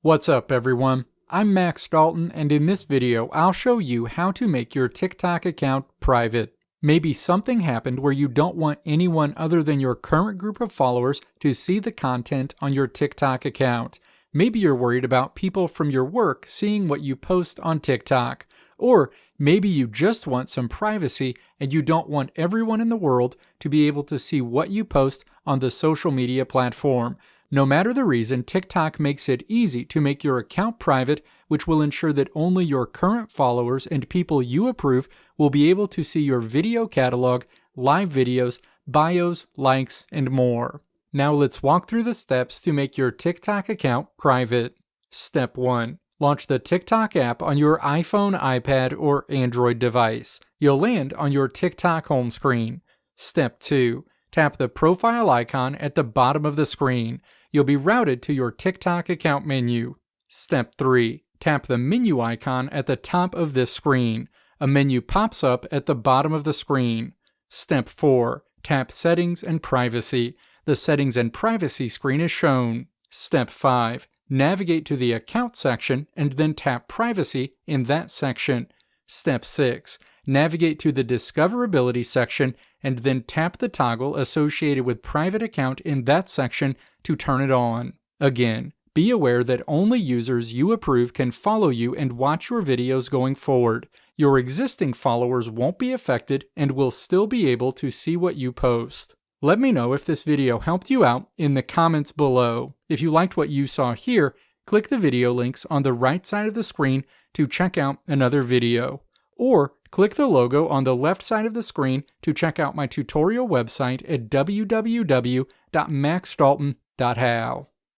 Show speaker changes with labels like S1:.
S1: What's up, everyone? I'm Max Dalton, and in this video, I'll show you how to make your TikTok account private. Maybe something happened where you don't want anyone other than your current group of followers to see the content on your TikTok account. Maybe you're worried about people from your work seeing what you post on TikTok. Or maybe you just want some privacy and you don't want everyone in the world to be able to see what you post on the social media platform. No matter the reason, TikTok makes it easy to make your account private, which will ensure that only your current followers and people you approve will be able to see your video catalog, live videos, bios, likes, and more. Now let's walk through the steps to make your TikTok account private. Step 1. Launch the TikTok app on your iPhone, iPad, or Android device. You'll land on your TikTok home screen. Step 2. Tap the profile icon at the bottom of the screen. You'll be routed to your TikTok account menu. Step 3. Tap the menu icon at the top of this screen. A menu pops up at the bottom of the screen. Step 4. Tap Settings and Privacy. The Settings and Privacy screen is shown. Step 5. Navigate to the Account section and then tap Privacy in that section. Step 6. Navigate to the Discoverability section and then tap the toggle associated with Private Account in that section to turn it on. Again, be aware that only users you approve can follow you and watch your videos going forward. Your existing followers won't be affected and will still be able to see what you post. Let me know if this video helped you out in the comments below. If you liked what you saw here, click the video links on the right side of the screen to check out another video. Or click the logo on the left side of the screen to check out my tutorial website at www.maxdalton.how.